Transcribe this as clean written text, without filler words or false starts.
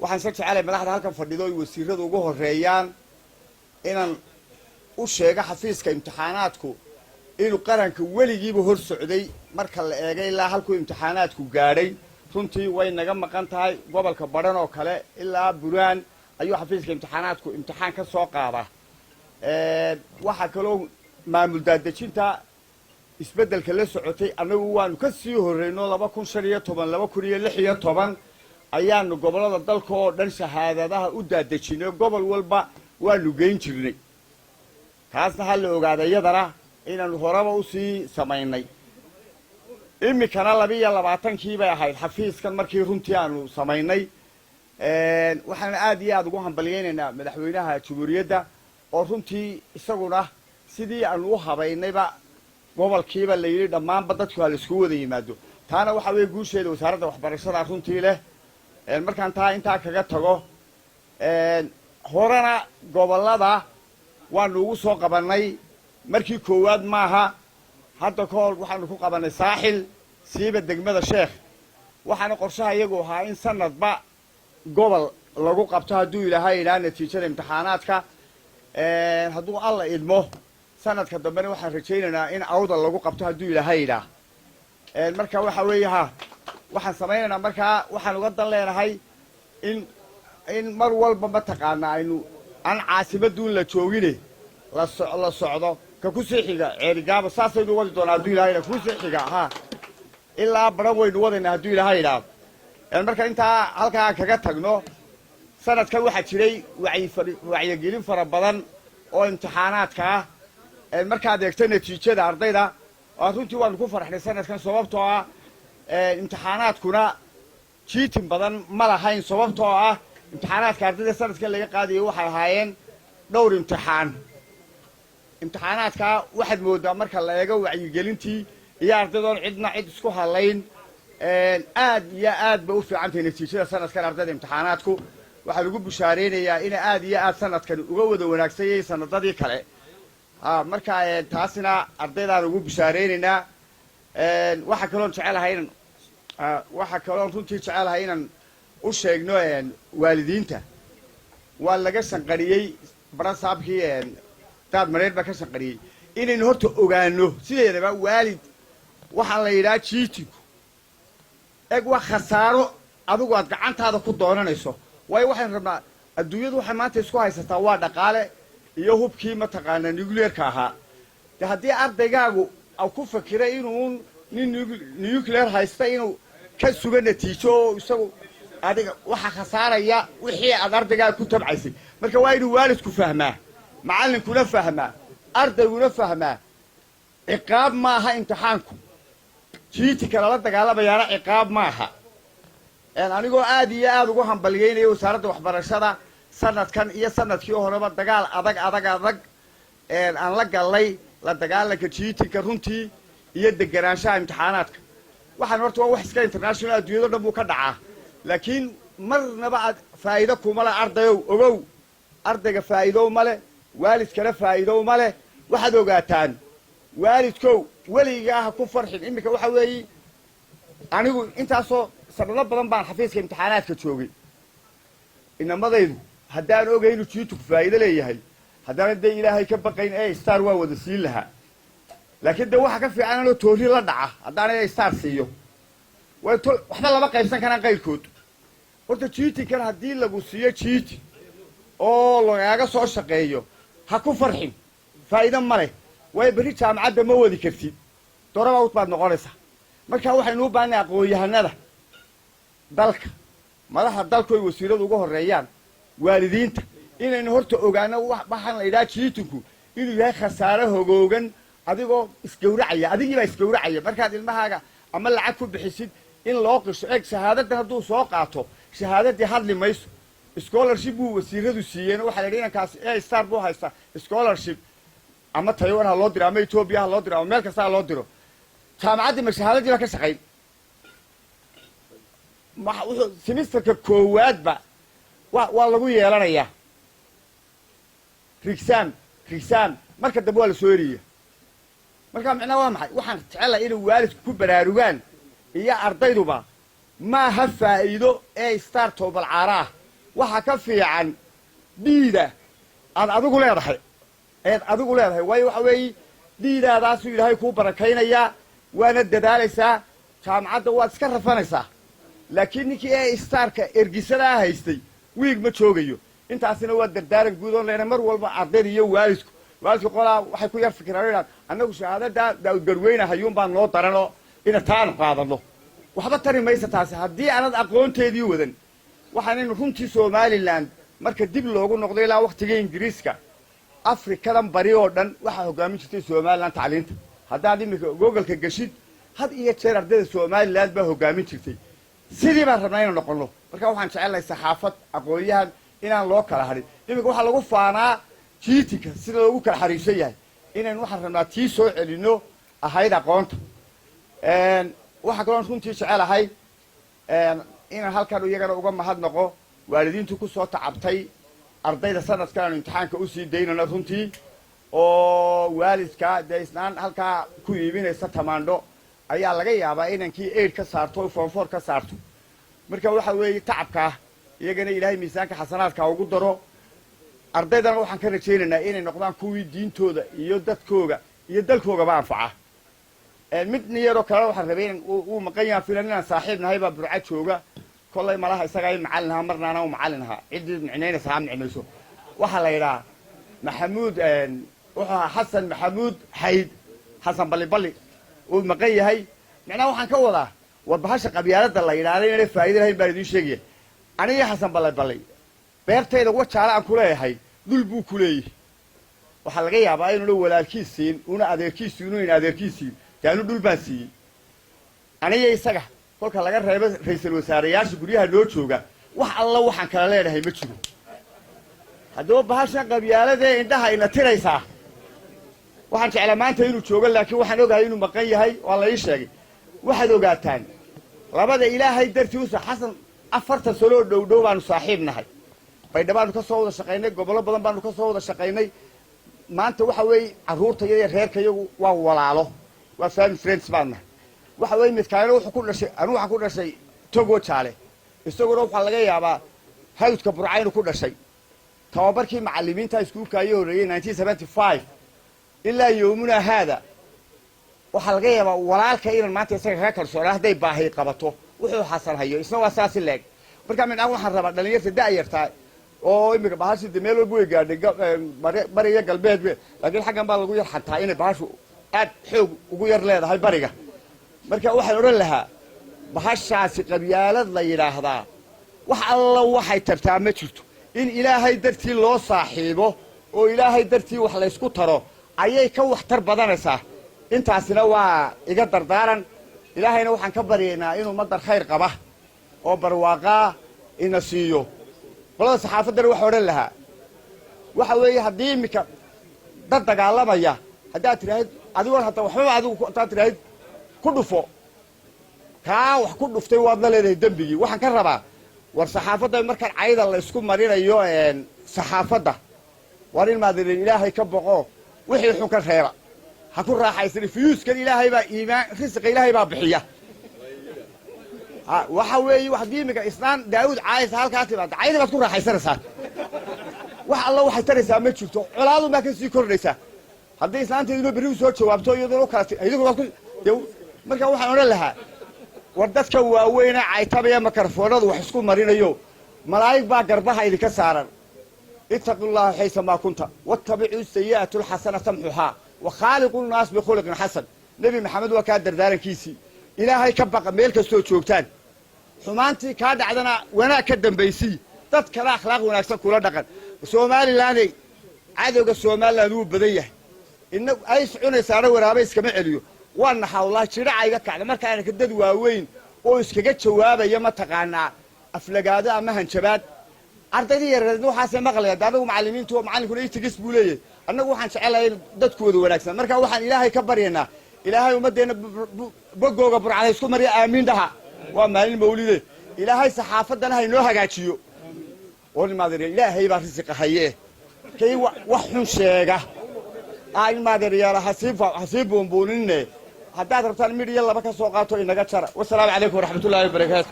waxaan se jecelahay madaxda halkan fadhido ay wasiiradu ugu horeeyaan inaan u sheego xafiiska imtixaanaadku inuu qaranka weligiiba hor socday marka la eegay ilaa halkuu imtixaanaadku gaadhay runtii way naga maqan tahay gobolka badhan oo kale ilaa buraan ayuu xafiiska imtixaanaadku imtixaan ka soo qaada waxaa kaloo maamul daadejinta isbeddelka la socotay annagu waanu ka sii horreyno 2015 2016 ayaanu gobollada dalka oo dhan shahaadadaha u daadejinay gobol walba waanu geyn jirnay taasna ha la ogaada iyadana inaanu horeba usii samaynay iminkana 22 bay ahayd xafiiskan markii runtii aanu samaynay waxaan aad iyo aad ugu hambaliyeynaynaa madaxweynaha jamhuuriyadda oo runtii isaguna sidii aanu u habaynayba gobolkiiba la yidhi dhammaanba dadku ha la iskugu wada yimaado taana waxaa weeye guusheeda wasaaradda waxbarashada runtii leh markaan taa intaa kaga tago horena gobollada waanu ugu soo qabannay markii koowaad maaha hadda ka hor waxaanu ku qabannay saaxil siiba degmada sheekh waxaana qorshaha iyagu ahaa in sanadba gobol lagu qabto hadduu ilaahay idhaa natiijada imtixaanaadka hadduu alla idmo sanadka dambena waxaan rajaynaynaa in awda lagu qabto hadduu ilaahay idhaa marka waxa weeye waxaan samaynaynaa markaa waxaan uga dan leenahay in mar walba mataqaana aynu aan caasimaduun la joogine la socdo ka ku sii xiga ceerigaaba saasaynu wadi doonaa hadduu ilahay idhaa kusii xiga ilaa baran waynu wadaynaa hadduu ilaahay idhaa marka intaa halkaa kaga tagno sanadkan waxaa jiray wacyigelin fara badan oo imtixaanaadka ah markaad eegto natiijada ardayda runtii waanu ku farxnay sanadkan sababtoo ah imtixaanaadkuna jiitin badan ma lahayn sababtoo ah imtixaanaadka ardayda sanadkan laga qaadayay waxay ahaayeen dhowr imtixaanaadka waxaad moodaa marka la eego wacyigelintii iyo ardaydoon cidna cid isku halayn aad iyo aad ba u fiicantahay natiijada sanadkan ardayda imtixaanaadku waxaan ugu bushaareynayaa ina aad iyo aad sanadkan uga wada wanaagsan yahay sanadadii kale marka taasina ardaydaan ugu bushaareynayna waxa kaloon jecelahay inaan waxa kaloon runtii jecelahay inaan u sheegno waalidiinta waa laga shanqariyey barasaabkii daad mareer baa ka shanqariyey inaynu horta ogaano sideedaba waalid waxaa la yidhaha jiitinku eg waa khasaaro adigu aad gacantaada ku doonanayso waayo waxaan rabnaa adduunyadu waxay maanta isku haysataa waa dhaqaale iyo hubkii mataqaanaa nuclearka ahaa de haddii ardaygaagu ku fakiray inuu nin nuclear haysta inuu ka suga natiijo oo isagu adiga waxaa khasaaraya wixii aad ardaygaaga ku tabcaysay marka waa inuu waalidku fahmaa macallinkuna fahmaa ardayguna fahmaa ciqaab ma aha imtixaanku jiitinka lala dagaalamayaana ciqaab ma aha anigoo aad iyo aad ugu hambalyeynaya wasaaradda waxbarashada sanadkan iyo sanadkii horeba dagaal adag aan la gallay la dagaalanka jiitinka runtii iyo deganaanshaha imtixaanaadka waxaan horta waa wax iska international adduunyado dhan buu ka dhacaa laakiin marnaba aad faa'iido kuma le ardayow ogow ardayga faa'iidow ma leh waalidkana faa'iidow ma leh waxaad ogaataan waalidkow weligaa ha ku farxin iminka waxa weeye anigu intaasoo sanado badan baan xafiiska imtixaanaadka joogay inamadaydu haddaan ogay inuu jiitinku faa'iido leeyahay haddana dee ilaahay ka baqayn star waa wada siin lahaa laakiin dee waxa ka fiican inoo toori la dhaca haddaan star siiyo waxba lama qaybsan karaan qayrkood horta jiitinkan haddii lagu siiyo jiiti oo lagaaga soo shaqeeyo ha ku farxin faa'iido ma leh waayo berri jaamacadda ma wadi kartid dorabawt baad noqonaysaa marka waxaynu u baahanay aqoon-yahanada dalka madaxa dalku ay wasiiradu uga horeeyaan waalidiinta inaynu horta ogaano waxaan la yidhaha jiitinku inuu yahay khasaare hogoogan adigoo isgawracaya adigiibaa isgawracaya markaad ilmahaaga ama lacag ku bixisid in loo qisho eeg shahaadadan hadduu soo qaato shahaadadii hadli mayso scholarship buu wasiiradu siiyeen waxaa la yidhi inankaas star buu haystaa scholarship ama taiwan ha loo diro ama etoobiya ha loo diro ama meel kasta ha loo diro jaamacaddii ma shahaadadii baa ka shaqayn wuxuu simisterka koowaadba waa lagu yeelanayaa rigsam marka dambe waa la soo eriya marka micnaha waa maxay waxaan jecelahay inay waalidku ku baraarugaan iyo ardayduba maaha faa'iido star toobal caara ah وحكفي عن ديدة أنا أقول له رحي أقول له وي ديدة راسو إلهي كوبر كينيا وأنا الددالسة كام عاد واسكر فنسا لكنك إيه استارك إرجسنا هيستي ويج متشوجيو أنت عسنا ود الدارك جودون لأن مر والعرضين يو والسك قلا وحكوا يفكر علينا أنه شهادة دا جروينا هيوم بان لو ترى إن تان قاعد له وحبا ترى ما يستاسي هدي أنا أقول تيدي وذن وحنا نكون سومالي لاند marka dib loogu noqday ilaa waqtiga Ingiriiska Afrikadan bari oo dhan waxa hogaamin jirtay Soomaaliland tacliinta haddaad imika Google-ka gashid had iyo jeer ardayda Soomaaliland baa hogaamin jirtay sidii baan rabnaa inaan noqono marka waxaan jecelahay saxaafad aqoonyahan inaan loo kala harin imika waxa lagu faanaa jiitika sida loogu kala xariisan yahay inaan waxaan rabnaa tii soo celino ahayd aqoonta waxa kale oo runtii jecelahay inaan halkan iyagana uga mahadnaqo waalidiintu ku soo tacabtay ardayda sanadkan imtixaanka u sii daynana runtii oo waalidka deysnaan halka ku iibinaysa tamaandho ayaa laga yaabaa inankii 8 ka saarto form 4 ka saarto marka waxa weeye tacabka iyagana ilaahay miisaanka xasanaadka ugu daro ardaydana waxaan ka rajaynaynaa inay noqdaan kuwii diintooda iyo dadkooga iyo dalkooga ba anfaca mid niyaro kale waxaan rabay in uu maqan yahay filan inaan saaxiib nahay baa burca jooga كل ما لها إسقاي معلنها مرنا أنا ومعلنها عدة معنين سام نعمسه وحلا محمود حسن محمود حيد حسن بلي والمقية هاي معنا وحن كوضع وبهاش قبيلات الله ينادي فايدة هاي بردي شيء أنا يا حسن بلي بيرتي لو وش على كله هاي دول بو كله وحلقي أباين لو ولا كيسين ونا أدير كيسين ونا أدير كيسين كانوا دول بسي أنا يا إسقى kolka laga reebo ra'iisul wasaarayaasha guriyaha loo jooga wax alla waxaan kala leeyahay ma jiro hadoo bahashan qabyaalada indhaha ina tiraysa waxaan jeclaa maanta inuu joogo laakiin waxaan ogahay inuu maqan yahay waa la ii sheegay waxaad ogaataan labada ilaahay dartiisa xasan 4 sano dhow baanu saaxiib nahay baydhabaanu ka soo wada shaqaynay gobolo badan baanu ka soo wada shaqaynay maanta waxa weey caruurta iyo reerkayagu waa walaalo waa family friends baana waxa weey midkaana wuxuu ku dhashay anu waxa ku dhashay Togo Jaale isagoo waxa laga yaabaa hawdka Burcayna ku dhashay tababarkii macallimiinta iskuulka ay horeeyay 1975 ilaa yoomuna hada waxa laga yaabaa walaalka inaan maanta isaga ka kalsoonaa haday baahay qabato wuxuu xasan hayo isna waa saasi leeg marka mid aan waxaan rabaa dhalinyarada daayarta oo imika bahashii meel walba way gaadhay bariga galbeed laakiin xagan baa lagu yar xataa inay bahashu aad xoog ugu yar leedahay bariga marka waxaan oran lahaa bahashaasi qabyaalad la yiraahdaa wax alla waxay tartaa ma jirto in ilaahay dartii loo saaxiibo oo ilaahay dartii wax la isku taro ayay ka waxtar badanaysaa intaasina waa iga dardaaran ilaahayna waxaan ka baryaynaa inuu madar khayr qaba oo barwaaqa ina siiyo qolada saxaafadana waxa oran lahaa waxa weeye haddii imika dad dagaalamaya haddaad tiraahid adigu hataa waxba adigu hataa tiraahid ku dhufo kaa wax ku dhuftay waad la leedahay dambigii waxaan ka rabaa war saxaafadda markaan cayda la isku marinayo saxaafadda war in maadilin ilaahay ka boqo wixii xun ka reeba ha ku raaxaysan fiyuuskan ilaahay baa iimaan risqa ilaahay baa bixiya waxa weeye wax diimiga islaan daawud caayis halkaas timaad cayda baad ku raaxaysanaysaa wax alla waxay taraysaa ma jirto colaadu ma ka sii kordhaysaa haddii islaanta inuu bari soo jawaabto iyadoo kala idigu waa ku marka waxaan oran lahaa war dadka waaweyn caytabaya makarafoonadu wax isku marinayo malaa'ig baa garbaha idinka saaran ittaqullaha haysa ma kunta wattabi'u sayyi'atu alhasanata tamhuha wa khaliqun nas bi khuluqin hasan nabi maxamed waa ka dardaarankiisi ilaahay ka baqa meel kasto joogtaan xumaantii ka dhacdana wanaag ka dambeysii dad kala akhlaaq wanaagsan kula dhaqan Soomaaliland cadawga Soomaaliland uu badan yahay in ay soconaysaa waraabay iskama celiyo waan hawlaa jiracayga kacda markaan ka dad waaweyn oo iskaga jawaabaya ma taqaanaa aflagaada ama hanjabaad ardaydii yareed waxaas maqlaya dadku macallimiintu oo macallinkuna ay tigis buu leeyahay annagu waxaan jecelahay dadkooda wanaagsan marka waxaan ilaahay ka baryaynaa ilaahay ummadeena bogooga burcada isku mariya aamiin dhaha waa maalin mawlide ilaahay saxaafadana hay noo hagaajiyo oo maadariya ilaahay baa risiqa haye kay wax xun sheega ay maadariya hasiib buunbuuninne haddaad rabtaan midhiya laba ka soo qaato inaga jara wassalaamu calaykum waraxmatullaahi wabarakaatu